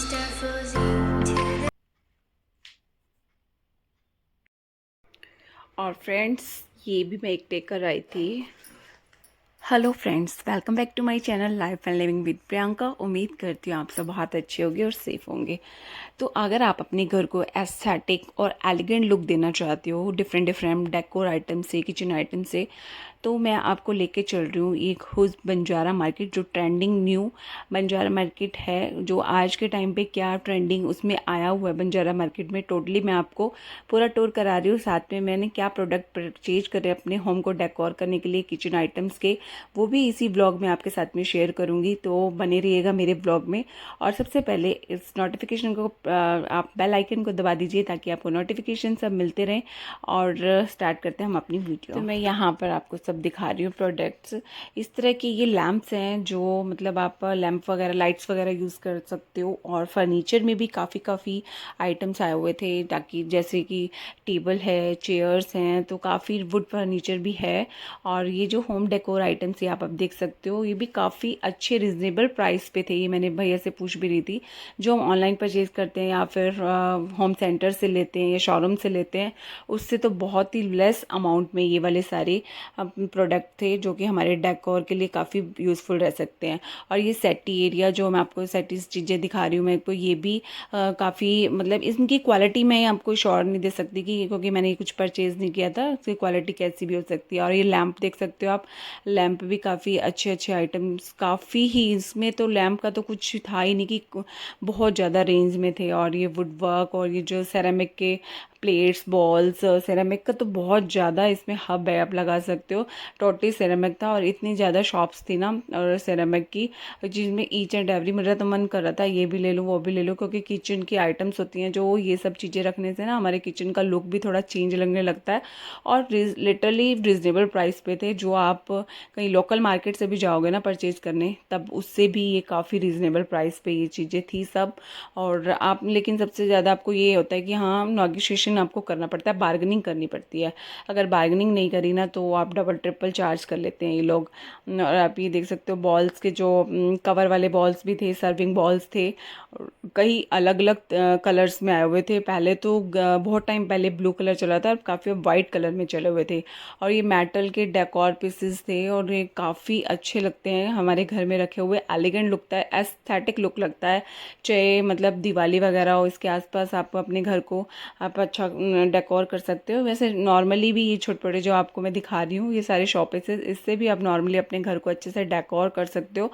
और फ्रेंड्स, ये भी मैं एक टेक कर आई थी। Hello friends, welcome back to my channel life and living with Priyanka. उम्मीद करती हूँ आप सब बहुत अच्छे होंगे और सेफ होंगे। तो अगर आप अपने घर को एस्थेटिक और एलिगेंट लुक देना चाहते हो डिफरेंट डिफरेंट डेकोर आइटम से, किचन आइटम से, तो मैं आपको लेके चल रही हूँ एक हुज बंजारा मार्केट, जो ट्रेंडिंग न्यू बंजारा मार्केट है। जो आज के टाइम पे क्या ट्रेंडिंग उसमें आया हुआ है बंजारा मार्केट में, टोटली मैं आपको पूरा टूर करा रही हूँ। साथ में मैंने क्या प्रोडक्ट परचेज करे अपने होम को डेकोर करने के लिए, किचन आइटम्स के, वो भी इसी ब्लॉग में आपके साथ में शेयर करूँगी। तो बने रहिएगा मेरे ब्लॉग में। और सबसे पहले इस नोटिफिकेशन को आप बेल आइकन को दबा दीजिए ताकि आपको नोटिफिकेशन सब मिलते रहें। और स्टार्ट करते हैं हम अपनी वीडियो। तो मैं यहाँ पर आपको सब दिखा रही हूँ प्रोडक्ट्स। इस तरह के ये लैम्प्स हैं जो मतलब आप लैम्प वगैरह, लाइट्स वगैरह यूज़ कर सकते हो। और फर्नीचर में भी काफ़ी आइटम्स आए हुए थे, ताकि जैसे कि टेबल है, चेयर्स हैं, तो काफ़ी वुड फर्नीचर भी है। और ये जो होम डेकोर आइटम्स ये आप अब देख सकते हो, ये भी काफ़ी अच्छे रिजनेबल प्राइस पे थे। ये मैंने भैया से पूछ भी रही थी। जो हम ऑनलाइन परचेज़ करते हैं या फिर होम सेंटर से लेते हैं या शोरूम से लेते हैं, उससे तो बहुत ही लेस अमाउंट में ये वाले सारे प्रोडक्ट थे, जो कि हमारे डेकोर के लिए काफ़ी यूज़फुल रह सकते हैं। और ये सेटी एरिया जो मैं आपको सेटी चीज़ें दिखा रही हूँ, मैं आपको ये भी काफ़ी मतलब इनकी क्वालिटी मैं आपको श्योर नहीं दे सकती कि, क्योंकि मैंने कुछ परचेज़ नहीं किया था, इसकी क्वालिटी कैसी भी हो सकती है। और ये लैम्प देख सकते हो आप, लैम्प भी काफ़ी अच्छे अच्छे आइटम्स, काफ़ी ही इसमें तो लैम्प का तो कुछ था ही नहीं कि बहुत ज़्यादा रेंज में थे। और ये वुड वर्क और ये जो सेरामिक के प्लेट्स, बॉल्स, सेरामिक का तो बहुत ज़्यादा इसमें हब है, आप लगा सकते हो। टोटली सेरामिक था और इतनी ज़्यादा शॉप्स थी ना और सेरामिक की, जिसमें ईच एंड एवरी, मेरा तो मन कर रहा था ये भी ले लूँ वो भी ले लूँ, क्योंकि किचन की आइटम्स होती हैं जो ये सब चीज़ें रखने से ना हमारे किचन का लुक भी थोड़ा चेंज लगने लगता है। और लिटरली रिजनेबल प्राइस पे थे। जो आप कहीं लोकल मार्केट से भी जाओगे ना परचेज करने, तब उससे भी ये काफ़ी रिजनेबल प्राइस पे ये चीज़ें थी सब। और आप, लेकिन सबसे ज़्यादा आपको ये होता है कि हाँ, नेगोशिएशन आपको करना पड़ता है, बार्गेनिंग करनी पड़ती है। अगर बार्गेनिंग नहीं करी ना तो आप डबल ट्रिपल चार्ज कर लेते हैं ये लोग। और आप ये देख सकते हो बॉल्स के जो कवर वाले बॉल्स भी थे, सर्विंग बॉल्स थे, कई अलग अलग कलर्स में आए हुए थे। पहले तो बहुत टाइम पहले ब्लू कलर चला था, काफ़ी वाइट कलर में चले हुए थे। और ये मेटल के डेकोर पीसेस थे और ये काफ़ी अच्छे लगते हैं हमारे घर में रखे हुए, एलिगेंट लगता है, एस्थेटिक लुक लगता है। चाहे मतलब दिवाली वगैरह हो, इसके आसपास आप अपने घर को आप अच्छा डेकोर कर सकते हो। वैसे नॉर्मली भी ये छोटे छोटे जो आपको मैं दिखा रही हूँ, ये सारे शॉपिसेस, इससे भी आप नॉर्मली अपने घर को अच्छे से डेकोर कर सकते हो।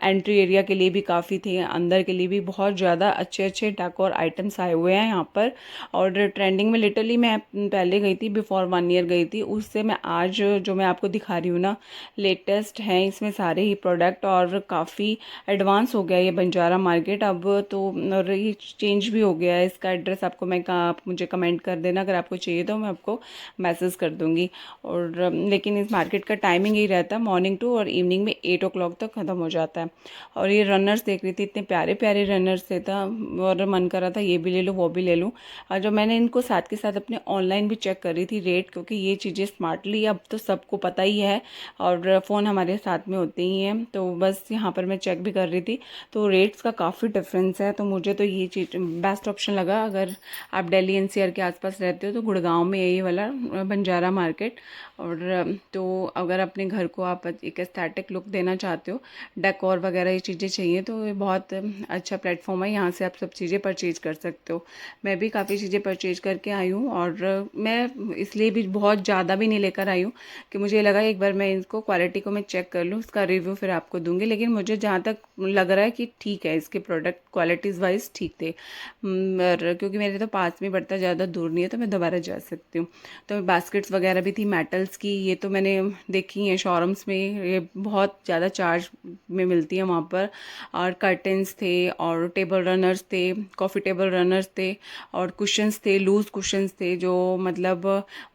एंट्री एरिया के लिए भी काफ़ी थे, अंदर के लिए भी बहुत ज़्यादा अच्छे अच्छे डेकोर आइटम्स आए हुए हैं यहाँ पर। और ट्रेंडिंग में लिटरली मैं पहले गई थी, बिफोर 1 ईयर गई थी, उससे मैं आज जो मैं आपको दिखा रही हूँ ना, लेटेस्ट हैं इसमें सारे ही प्रोडक्ट। और काफ़ी एडवांस हो गया ये बंजारा मार्केट अब तो। और ये चेंज भी हो गया है, इसका एड्रेस आपको मैं आप मुझे कमेंट कर देना, अगर आपको चाहिए तो मैं आपको मैसेज कर दूँगी। और लेकिन इस मार्केट का टाइमिंग यही रहता है, मॉर्निंग टू और इवनिंग में 8 o'clock तक ख़त्म हो जाता है। और ये रनर्स देख रही थी, इतने प्यारे प्यारे रनर्स थे था, और मन कर रहा था ये भी ले लूँ वो भी ले लूँ। और जो मैंने इनको साथ के साथ अपने ऑनलाइन भी चेक कर रही थी रेट, क्योंकि ये चीज़ें स्मार्टली अब तो सबको पता ही है और फ़ोन हमारे साथ में होते ही हैं, तो बस यहाँ पर मैं चेक भी कर रही थी। तो रेट्स का काफ़ी डिफरेंस है, तो मुझे तो ये चीज़ बेस्ट ऑप्शन लगा। अगर आप दिल्ली एनसीआर के आसपास रहते हो तो गुड़गांव में यही वाला बंजारा मार्केट। और तो अगर अपने घर को आप एक एस्थेटिक लुक देना चाहते हो, डेकोर वगैरह ये चीज़ें चाहिए, तो ये बहुत अच्छा प्लेटफॉर्म है, यहाँ से आप सब चीज़ें परचेज कर सकते हो। मैं भी काफ़ी चीज़ें परचेज करके आई हूँ। और मैं इसलिए भी बहुत ज़्यादा भी नहीं लेकर आई हूँ कि मुझे लगा एक बार मैं इसको क्वालिटी को मैं चेक कर लूँ, उसका रिव्यू फिर आपको दूंगी। लेकिन मुझे जहाँ तक लग रहा है कि ठीक है, इसके प्रोडक्ट क्वालिटीज़ वाइज ठीक थे। और क्योंकि मेरे तो पास में पड़ता, ज़्यादा दूर नहीं है, तो मैं दोबारा जा सकती हूँ। तो बास्केट्स वगैरह भी थी मेटल्स की, ये तो मैंने देखी हैं शोरूम्स में, ये बहुत ज़्यादा चार्ज में मिलती है वहाँ पर। और कर्टन्स थे और टेबल रनर्स थे, कॉफ़ी टेबल रनर्स थे, और कुशन्स थे, लूज कुशन्स थे, जो मतलब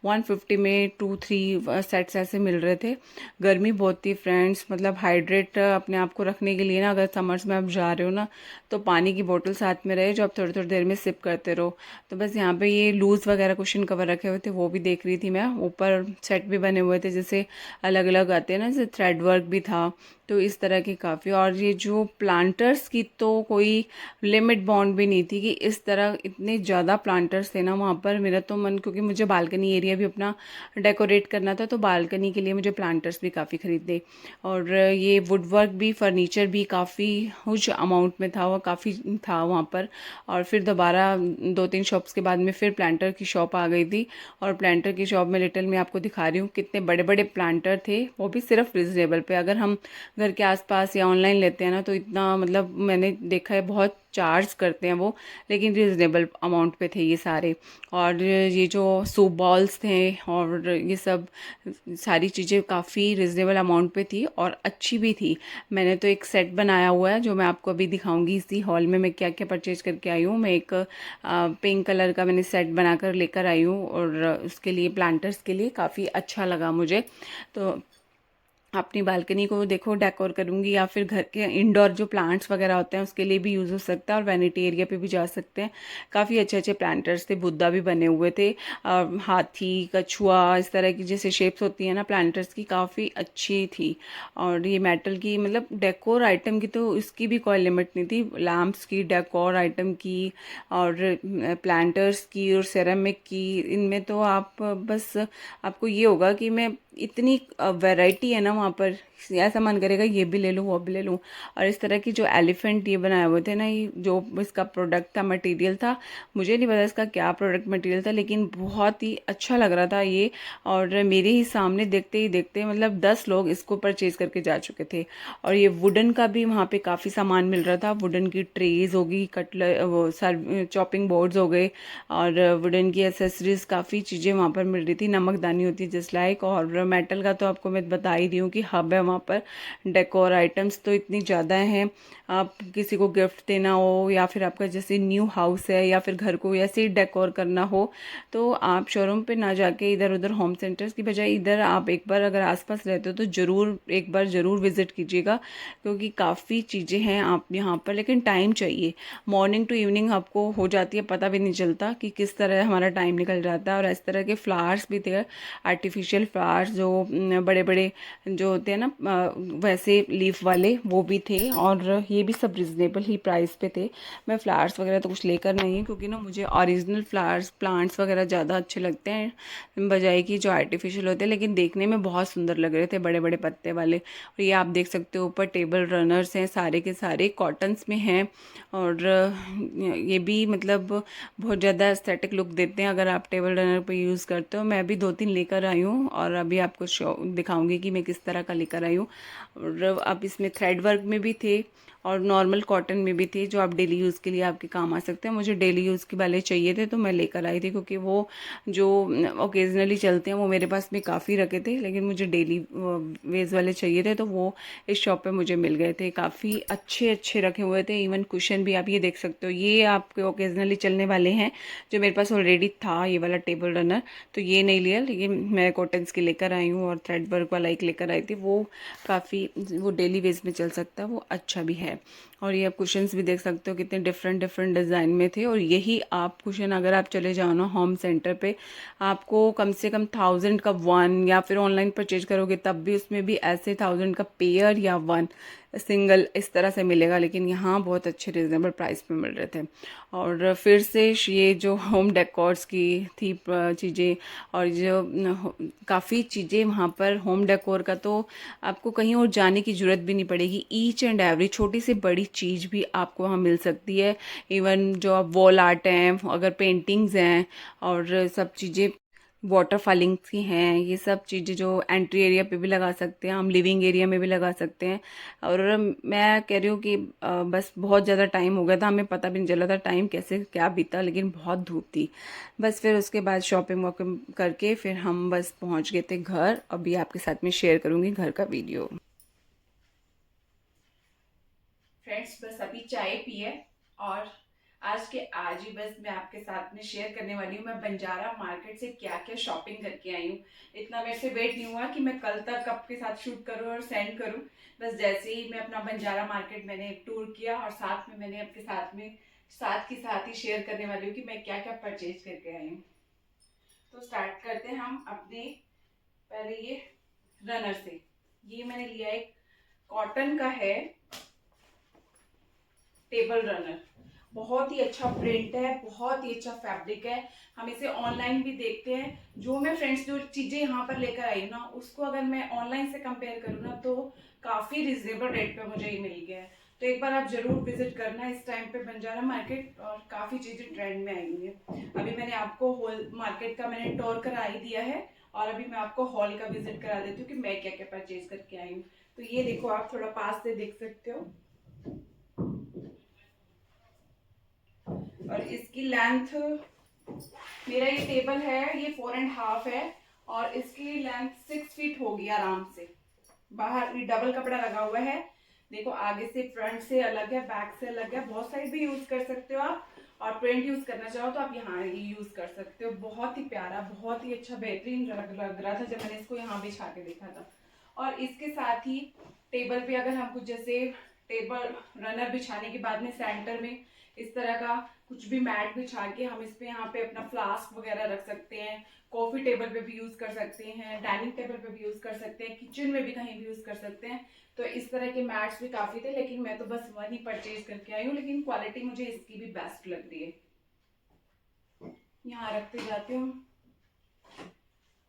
150 में 2-3 सेट्स ऐसे मिल रहे थे। गर्मी बहुत थी फ्रेंड्स, मतलब हाइड्रेट अपने आप को रखने के लिए ना, अगर समर्स में आप जा रहे हो ना, तो पानी की बोतल साथ में रहे जो आप थोड़ी थोड़ी देर में सिप करते रहो। तो बस यहाँ पे ये लूज़ वगैरह कुशन कवर रखे हुए थे, वो भी देख रही थी मैं। ऊपर सेट भी बने हुए थे, जैसे अलग अलग आते हैं ना, जैसे थ्रेड वर्क भी था, तो इस तरह के काफ़ी। और ये जो प्लांटर्स की तो कोई लिमिट बाउंड भी नहीं थी कि इस तरह इतने ज़्यादा प्लांटर्स थे ना वहाँ पर। मेरा तो मन, क्योंकि मुझे बालकनी एरिया भी अपना डेकोरेट करना था, तो बालकनी के लिए मुझे प्लांटर्स भी काफ़ी खरीदे। और ये वुड वर्क भी, फर्नीचर भी काफ़ी हुज अमाउंट में था, वो काफ़ी था वहाँ पर। और फिर दोबारा 2-3 शॉप्स के बाद में फिर प्लांटर की शॉप आ गई थी। और प्लांटर की शॉप में लिटिल मैं आपको दिखा रही हूँ कितने बड़े बड़े प्लांटर थे, वो भी सिर्फ रिजनेबल पे। अगर हम घर के आसपास या ऑनलाइन लेते हैं ना तो इतना, मतलब मैंने देखा है बहुत चार्ज करते हैं वो, लेकिन रिजनेबल अमाउंट पे थे ये सारे। और ये जो सूप बॉल्स थे और ये सब सारी चीज़ें काफ़ी रिजनेबल अमाउंट पे थी और अच्छी भी थी। मैंने तो एक सेट बनाया हुआ है जो मैं आपको अभी दिखाऊंगी इसी हॉल में मैं क्या क्या परचेज करके आई हूँ। मैं एक पिंक कलर का मैंने सेट बनाकर लेकर आई हूँ और उसके लिए प्लांटर्स के लिए काफ़ी अच्छा लगा मुझे। तो अपनी बालकनी को देखो डेकोर करूँगी, या फिर घर के इंडोर जो प्लांट्स वगैरह होते हैं उसके लिए भी यूज़ हो सकता है, और वैनिटी एरिया पे भी जा सकते हैं। काफ़ी अच्छे अच्छे प्लांटर्स थे, बुद्धा भी बने हुए थे, हाथी, कछुआ, इस तरह की जैसे शेप्स होती है ना प्लांटर्स की, काफ़ी अच्छी थी। और ये मेटल की, मतलब डेकोर आइटम की तो इसकी भी कोई लिमिट नहीं थी। लैम्प्स की, डेकोर आइटम की और प्लांटर्स की और सेरेमिक की, इनमें तो आप बस, आपको ये होगा कि मैं इतनी वैरायटी है ना वहाँ पर, ऐसा मन करेगा ये भी ले लूँ वो भी ले लूँ। और इस तरह की जो एलिफेंट ये बनाए हुए थे ना, ये जो इसका प्रोडक्ट था, मटेरियल था, मुझे नहीं पता इसका क्या प्रोडक्ट मटेरियल था, लेकिन बहुत ही अच्छा लग रहा था ये। और मेरे ही सामने देखते ही देखते मतलब 10 लोग इसको परचेज करके जा चुके थे। और ये वुडन का भी वहाँ पे काफ़ी सामान मिल रहा था। वुडन की ट्रेज होगी, कटलर, वो सर्व चॉपिंग बोर्ड्स हो गए, और वुडन की एसेसरीज, काफ़ी चीज़ें वहाँ पर मिल रही थी। नमकदानी होती है जस्ट लाइक। और मेटल का तो आपको मैं बता ही रही हूँ कि हब है वहाँ पर। डेकोर आइटम्स तो इतनी ज़्यादा हैं, आप किसी को गिफ्ट देना हो या फिर आपका जैसे न्यू हाउस है या फिर घर को ऐसे ही डेकोर करना हो, तो आप शोरूम पे ना जाके इधर उधर होम सेंटर्स की बजाय इधर आप एक बार अगर आसपास रहते हो तो ज़रूर एक बार ज़रूर विज़िट कीजिएगा, क्योंकि काफ़ी चीज़ें हैं आप यहाँ पर। लेकिन टाइम चाहिए, मॉर्निंग टू इवनिंग आपको हो जाती है, पता भी नहीं चलता कि किस तरह हमारा टाइम निकल जाता है। और इस तरह के फ्लावर्स भी थे, आर्टिफिशियल फ्लावर्स जो बड़े बड़े जो होते हैं ना, वैसे लीफ वाले, वो भी थे। और ये भी सब रिजनेबल ही प्राइस पे थे। मैं फ्लावर्स वगैरह तो कुछ लेकर नहीं है, क्योंकि ना मुझे ओरिजिनल फ्लावर्स प्लांट्स वगैरह ज़्यादा अच्छे लगते हैं बजाय कि जो आर्टिफिशियल होते हैं, लेकिन देखने में बहुत सुंदर लग रहे थे, बड़े बड़े पत्ते वाले। और ये आप देख सकते हो ऊपर टेबल रनर्स हैं, सारे के सारे कॉटन्स में हैं। और ये भी मतलब बहुत ज़्यादा एस्थेटिक लुक देते हैं अगर आप टेबल रनर पे यूज़ करते हो। मैं भी 2-3 लेकर आई हूँ और अभी आपको शो दिखाऊंगी कि मैं किस तरह का लेकर आई हूँ। और अब इसमें थ्रेड वर्क में भी थे और नॉर्मल कॉटन में भी थे, जो आप डेली यूज़ के लिए आपके काम आ सकते हैं। मुझे डेली यूज़ के वाले चाहिए थे तो मैं लेकर आई थी, क्योंकि वो जो ओकेजनली चलते हैं वो मेरे पास भी काफ़ी रखे थे, लेकिन मुझे डेली वेज वाले चाहिए थे, तो वो इस शॉप पे मुझे मिल गए थे। काफ़ी अच्छे अच्छे रखे हुए थे, इवन कुशन भी आप ये देख सकते हो। ये आपके ओकेजनली चलने वाले हैं, जो मेरे पास ऑलरेडी था ये वाला टेबल रनर, तो ये नहीं लिया, लेकिन मैं कॉटन्स की लेकर आई हूँ। और थ्रेड वर्क वाला एक लेकर आई थी, वो काफ़ी, वो डेली वेज में चल सकता है, वो अच्छा भी है। और ये आप कुशन्स भी देख सकते हो कितने डिफरेंट डिफरेंट डिज़ाइन में थे। और यही आप कुशन अगर आप चले जाओ ना होम सेंटर पे, आपको कम से कम 1000 का वन, या फिर ऑनलाइन परचेज करोगे तब भी उसमें भी ऐसे 1000 का पेयर या वन सिंगल इस तरह से मिलेगा। लेकिन यहाँ बहुत अच्छे रिजनेबल प्राइस पे मिल रहे थे। और फिर से ये जो होम डेकोर्स की थी चीज़ें, और जो काफ़ी चीज़ें वहाँ पर होम डेकोर का, तो आपको कहीं और जाने की ज़रूरत भी नहीं पड़ेगी। ईच एंड एवरी छोटी से बड़ी चीज़ भी आपको वहाँ मिल सकती है। इवन जो आप वॉल आर्ट हैं, अगर पेंटिंग्स हैं और सब चीज़ें वाटर फॉलिंग्स की हैं, ये सब चीज़ें जो एंट्री एरिया पे भी लगा सकते हैं हम, लिविंग एरिया में भी लगा सकते हैं। और मैं कह रही हूँ कि बस बहुत ज़्यादा टाइम हो गया था, हमें पता भी नहीं चला था टाइम कैसे क्या बीता, लेकिन बहुत धूप थी। बस फिर उसके बाद शॉपिंग वॉपिंग करके फिर हम बस पहुँच गए थे घर। अभी आपके साथ में शेयर करूँगी घर का वीडियो। फ्रेंड्स बस अभी चाय पिए, और आज ही बस मैं आपके साथ में शेयर करने वाली हूँ मैं बंजारा मार्केट से क्या क्या शॉपिंग करके आई हूँ। इतना मेरे से वेट नहीं हुआ कि मैं कल तक आपके साथ शूट करूँ और सेंड करूँ। बस जैसे ही मैं अपना बंजारा मार्केट मैंने टूर किया, और साथ में मैंने आपके साथ ही शेयर करने वाली हूँ कि मैं क्या क्या परचेज करके आई हूँ। तो स्टार्ट करते हैं हम अपने, पहले ये रनर से। ये मैंने लिया एक कॉटन का है, टेबल रनर। बहुत ही अच्छा प्रिंट है, बहुत ही अच्छा फैब्रिक है। हम इसे ऑनलाइन भी देखते हैं। जो मैं फ्रेंड्स जो चीजें यहाँ पर लेकर आई हूँ ना, उसको अगर मैं ऑनलाइन से कंपेयर करूँ ना, तो काफी रिजनेबल रेट पे मुझे ये मिल गया है। तो एक बार आप जरूर विजिट करना इस टाइम पे बंजारा मार्केट, और काफी चीजें ट्रेंड में आई हुई है। अभी मैंने आपको होल मार्केट का मैंने टूर करा ही दिया है, और अभी मैं आपको हॉल का विजिट करा देती हूँ कि मैं क्या क्या परचेज करके आई हूँ। तो ये देखो, आप थोड़ा पास से देख सकते हो। और इसकी लेंथ, मेरा ये टेबल है, ये 4.5 है, और इसकी लेंथ 6 फीट होगी आराम से। बाहर ये डबल कपड़ा लगा हुआ है। देखो, आगे से फ्रंट से अलग है, बैक से अलग है। बहुत साइड भी यूज कर सकते हो आप, और प्रिंट यूज करना चाहो तो आप यहाँ यूज कर सकते हो। बहुत ही प्यारा, बहुत ही अच्छा, बेहतरीन लग रहा था जब मैंने इसको यहाँ बिछा के देखा था। और इसके साथ ही टेबल पे अगर हम कुछ जैसे टेबल रनर बिछाने के बाद में सेंटर में इस तरह का कुछ भी मैट बिछा के हम इस पे यहाँ पे अपना फ्लास्क वगैरह रख सकते हैं। कॉफी टेबल पे भी यूज कर सकते हैं, डाइनिंग टेबल पे भी यूज कर सकते हैं, किचन में भी कहीं भी यूज कर सकते हैं। तो इस तरह के मैट्स भी काफी थे, लेकिन मैं तो बस वन ही परचेज करके आई हूँ, लेकिन क्वालिटी मुझे इसकी भी बेस्ट लग रही है। यहाँ रखते जाती हूँ।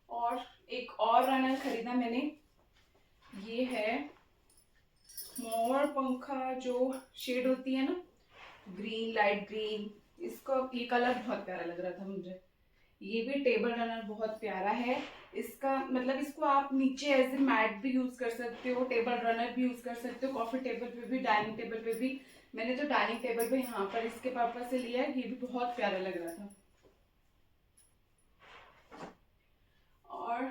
और एक और रनर खरीदा मैंने, ये है मोर पंखा, जो शेड होती है ना, ग्रीन, लाइट ग्रीन। इसका ये कलर बहुत प्यारा लग रहा था मुझे। ये भी टेबल रनर बहुत प्यारा है। इसका मतलब इसको आप नीचे एज ए मैट भी यूज कर सकते हो, टेबल रनर भी यूज कर सकते हो, कॉफी टेबल पे भी, डाइनिंग टेबल पे भी। मैंने तो डाइनिंग टेबल पे यहाँ पर इसके पर्पज से लिया है, ये भी बहुत प्यारा लग रहा था। और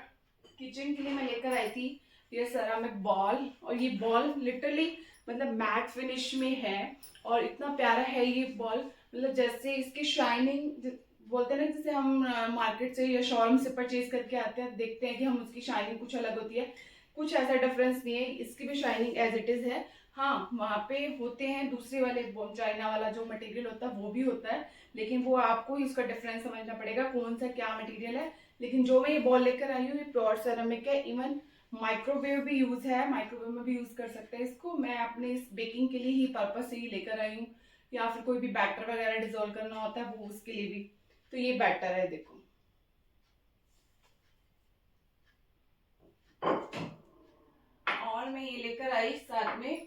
किचन के लिए मैं लेकर आई थी ये सेरामिक बॉल, और ये बॉल लिटरली मतलब मैट फिनिश में है, और इतना प्यारा है ये बॉल। मतलब जैसे इसकी शाइनिंग, बोलते हैं ना, जैसे हम मार्केट से या शोरूम से परचेज करके आते हैं, देखते हैं कि हम उसकी शाइनिंग कुछ अलग होती है, कुछ ऐसा डिफरेंस नहीं है। इसकी भी शाइनिंग एज इट इज है। हाँ, वहाँ पे होते हैं दूसरे वाले, चाइना वाला जो मटेरियल होता है वो भी होता है, लेकिन वो आपको ही उसका डिफरेंस समझना पड़ेगा, कौन सा क्या मटेरियल है। लेकिन जो मैं ये बॉल लेकर आई हूँ, ये प्योर सेरामिक है। इवन माइक्रोवेव भी यूज है, माइक्रोवेव में भी यूज कर सकते हैं इसको। मैं अपने इस बेकिंग के लिए ही पर्पज से ही लेकर आई हूँ, या फिर कोई भी बैटर वगैरह डिजोल्व करना होता है वो, उसके लिए भी। तो ये बेटर है, देखो। और मैं ये लेकर आई साथ में,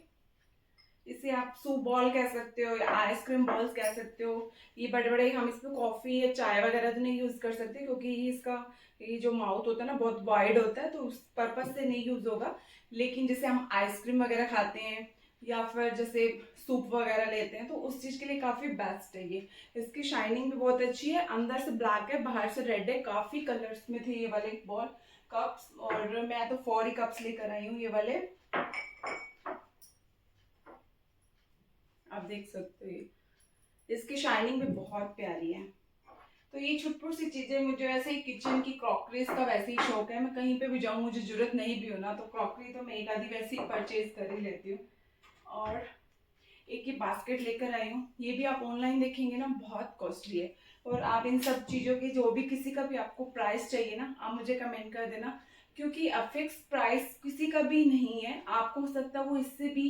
इसे आप सूप बॉल कह सकते हो या आइसक्रीम बॉल्स कह सकते हो। ये बड़े बड़े, हम इसमें कॉफी या चाय वगैरह तो नहीं यूज कर सकते, क्योंकि इसका ये जो माउथ होता है ना, बहुत वाइड होता है, तो उस पर्पज से नहीं यूज होगा। लेकिन जैसे हम आइसक्रीम वगैरह खाते हैं, या फिर जैसे सूप वगैरह लेते हैं, तो उस चीज के लिए काफी बेस्ट है ये। इसकी शाइनिंग भी बहुत अच्छी है, अंदर से ब्लैक है, बाहर से रेड है। काफी कलर्स में थे ये वाले बॉल कप्स, और मैं तो 4 ही कप्स लेकर आई हूँ ये वाले। आप देख सकते हो, इसकी शाइनिंग भी बहुत प्यारी है। तो ये छुटपुट सी चीजें, मुझे वैसे ही किचन की क्रॉकरीज का वैसे ही शौक है। मैं कहीं पे भी जाऊँ, मुझे जरूरत नहीं भी हो ना, तो क्रॉकरी तो मैं एक आधी वैसे ही परचेज कर ही लेती हूँ। और एक ये बास्केट लेकर आई हूँ, ये भी आप ऑनलाइन देखेंगे ना, बहुत कॉस्टली है। और आप इन सब चीजों की, जो भी किसी का भी आपको प्राइस चाहिए ना, आप मुझे कमेंट कर देना, क्योंकि फिक्स प्राइस किसी का भी नहीं है। आपको हो सकता है वो इससे भी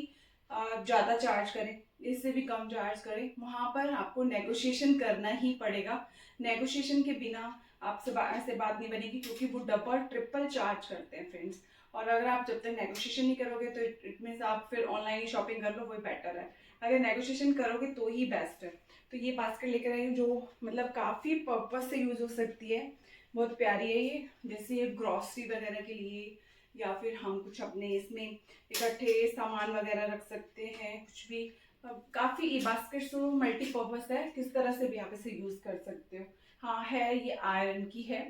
ज्यादा चार्ज करे, इससे भी कम चार्ज करे। वहां पर आपको नेगोशिएशन करना ही पड़ेगा। नेगोशिएशन के बिना आपसे ऐसे बात नहीं बनेगी, क्योंकि वो डबल ट्रिपल चार्ज करते हैं फ्रेंड्स। और अगर आप जब तक नेगोशिएशन नहीं करोगे, तो इट मीन्स आप फिर ऑनलाइन ही शॉपिंग कर लो, वही बेटर है। अगर नेगोशिएशन करोगे तो ही बेस्ट है। तो ये बास्केट लेकर आई हूँ, जो मतलब काफी पर्पज से यूज हो सकती है। बहुत प्यारी है ये, जैसे ये ग्रॉसरी वगैरह के लिए, या फिर हम कुछ अपने इसमें इकट्ठे सामान वगैरह रख सकते हैं, कुछ भी। काफी ये बास्केट तो मल्टीपर्पज है, किस तरह से भी आप इसे यूज कर सकते हो। हाँ है, ये आयरन की है,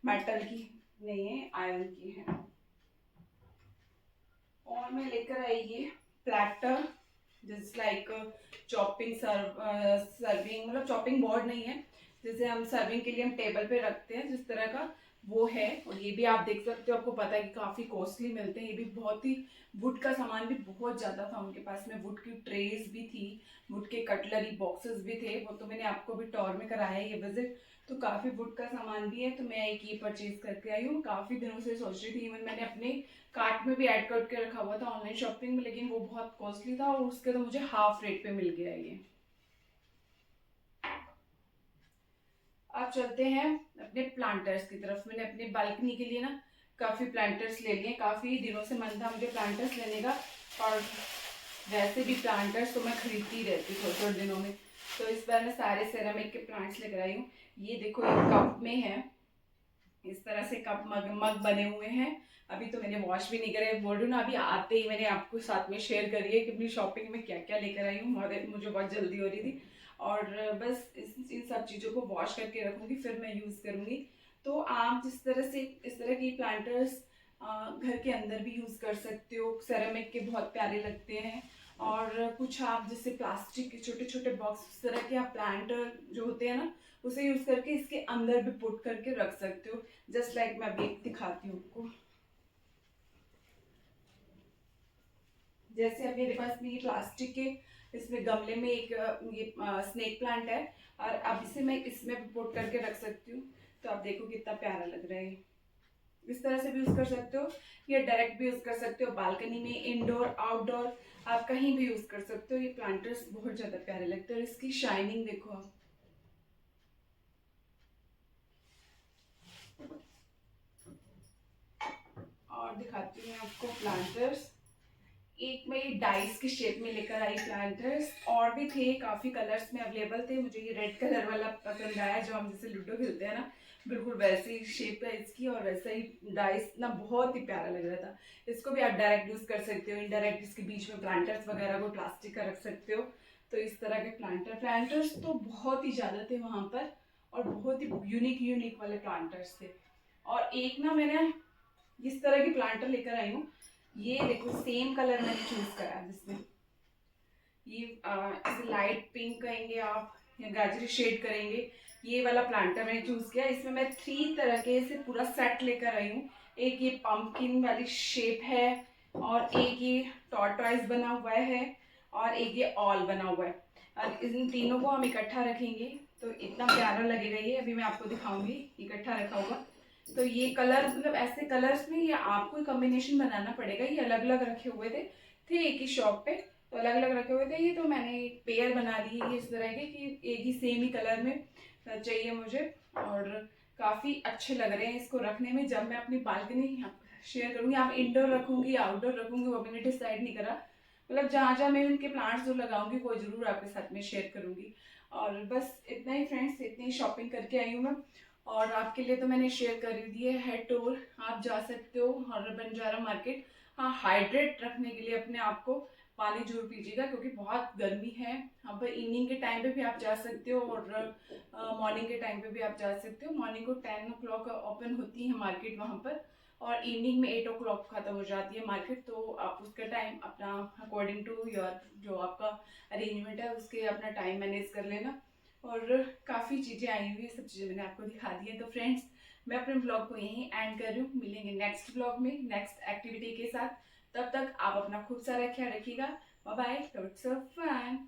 मेटल की नहीं है, आयरन की है। और मैं लेकर आई ये platter, just like chopping serving, मतलब चॉपिंग बोर्ड नहीं है, जैसे हम सर्विंग के लिए हम टेबल पे रखते हैं जिस तरह का। वो है। और ये भी आप देख सकते हो, आपको पता है कि काफ़ी कॉस्टली मिलते हैं। ये भी बहुत ही, वुड का सामान भी बहुत ज़्यादा था उनके पास में। वुड की ट्रेज भी थी, वुड के कटलरी बॉक्सेस भी थे। वो तो मैंने आपको भी टॉर में कराया है ये विजिट, तो काफ़ी वुड का सामान भी है। तो मैं एक ये परचेज करके आई हूँ। काफ़ी दिनों से सोच रही थी, इवन मैंने अपने कार्ट में भी ऐड करके रखा हुआ था ऑनलाइन शॉपिंग में, लेकिन वो बहुत कॉस्टली था और उसके तो मुझे हाफ रेट पे मिल गया ये। अब चलते हैं अपने प्लांटर्स की तरफ। मैंने अपने बालकनी के लिए ना काफ़ी प्लांटर्स ले लिए। काफ़ी दिनों से मन था मुझे प्लांटर्स लेने का, और वैसे भी प्लांटर्स तो मैं खरीदती रहती थोड़े थोड़े दिनों में। तो इस बार मैं सारे सेरामिक के प्लांट्स लेकर आई हूँ। ये देखो, ये कप में है, इस तरह से कप मग मग बने हुए हैं। अभी तो मैंने वॉश भी नहीं करे, बोल रही हूँ ना, अभी आते ही मैंने आपको साथ में शेयर करी है कि अपनी शॉपिंग में क्या क्या लेकर आई हूँ। मुझे बहुत जल्दी हो रही थी, और बस इन सब चीज़ों को वॉश करके रखूँगी, फिर मैं यूज़ करूँगी। तो आप जिस तरह से इस तरह की प्लांटर्स घर के अंदर भी यूज़ कर सकते हो। सेरेमिक के बहुत प्यारे लगते हैं। और कुछ आप जैसे प्लास्टिक के छोटे छोटे बॉक्स, इस तरह के आप प्लांटर जो होते हैं ना, उसे यूज़ करके इसके अंदर भी पुट करके रख सकते हो। जस्ट लाइक मैं अभी एक दिखाती हूँ आपको। जैसे अब मेरे पास में ये प्लास्टिक के, इसमें गमले में एक ये स्नेक प्लांट है, और अब इसे मैं इसमें पुट करके रख सकती हूँ। तो आप देखो कितना प्यारा लग रहा है। इस तरह से भी यूज कर सकते हो, या डायरेक्ट भी यूज कर सकते हो बालकनी में, इंडोर आउटडोर आप कहीं भी यूज कर सकते हो। ये प्लांटर्स बहुत ज्यादा प्यारे लगते हैं, और इसकी शाइनिंग देखो आप। और दिखाती हूँ मैं आपको प्लांटर्स। एक मैं ये डाइस के शेप में लेकर आई प्लांटर्स, और भी थे, काफी कलर्स में अवेलेबल थे। मुझे ये रेड कलर वाला पसंद आया, जो हम जैसे लूडो खेलते हैं ना, बिल्कुल वैसी शेप है इसकी, और वैसा ही डाइस ना, बहुत ही प्यारा लग रहा था। इसको भी आप डायरेक्ट यूज कर सकते हो, इनडायरेक्ट इसके बीच में प्लांटर्स वगैरह को प्लास्टिक का रख सकते हो। तो इस तरह के प्लांटर्स तो बहुत ही ज्यादा थे वहां पर, और बहुत ही यूनिक यूनिक वाले प्लांटर्स थे। और एक ना मैंने इस तरह की प्लांटर लेकर आई हूँ। ये देखो, सेम कलर मैंने चूज करा जिसमें ये इसे लाइट पिंक कहेंगे आप, या गाजरी शेड करेंगे। ये वाला प्लांटर मैंने चूज किया। इसमें मैं 3 तरह के से पूरा सेट लेकर आई हूँ। एक ये पंपकिन वाली शेप है, और एक ये टॉर्टॉइस बना हुआ है, और एक ये ऑल बना हुआ है। और इन तीनों को हम इकट्ठा रखेंगे तो इतना प्यारा लगेगा ये। अभी मैं आपको दिखाऊंगी इकट्ठा रखा हुआ। तो ये कलर, मतलब ऐसे कलर्स में ये आपको कॉम्बिनेशन बनाना पड़ेगा। ये अलग अलग रखे हुए थे एक ही शॉप पे, तो अलग अलग रखे हुए थे ये। तो मैंने एक पेयर बना ली है इस तरह के, कि एक ही सेम ही कलर में चाहिए मुझे। और काफ़ी अच्छे लग रहे हैं इसको रखने में। जब मैं अपनी बालकनी शेयर करूँगी, आप इंडोर रखूँगी आउटडोर रखूँगी वो मैंने डिसाइड नहीं करा। मतलब जहाँ जहाँ मैं उनके प्लांट्स जो लगाऊंगी वो जरूर आपके साथ में शेयर करूँगी। और बस इतना ही फ्रेंड्स, इतनी ही शॉपिंग करके आई हूँ मैं। और आपके लिए तो मैंने शेयर कर ही दिए है टूर, आप जा सकते हो और बंजारा मार्केट। हाँ, हाइड्रेट रखने के लिए अपने आप को पानी जरूर पीजिएगा, क्योंकि बहुत गर्मी है। अब इवनिंग के टाइम पे भी आप जा सकते हो, और मॉर्निंग के टाइम पे भी आप जा सकते हो। मॉर्निंग को 10 o'clock ओपन होती है मार्केट वहाँ पर, और इवनिंग में 8 o'clock खत्म हो जाती है मार्केट। तो आप उसका टाइम अपना अकॉर्डिंग टू योर जो आपका अरेंजमेंट है उसके अपना टाइम मैनेज कर लेना। और काफ़ी चीज़ें आई हुई है, सब चीज़ें मैंने आपको दिखा दी है। तो फ्रेंड्स, मैं अपने ब्लॉग को यहीं एंड कर रही हूँ। मिलेंगे नेक्स्ट ब्लॉग में नेक्स्ट एक्टिविटी के साथ। तब तक आप अपना खूब सारा ख्याल रखिएगा। Bye bye, lots of fun.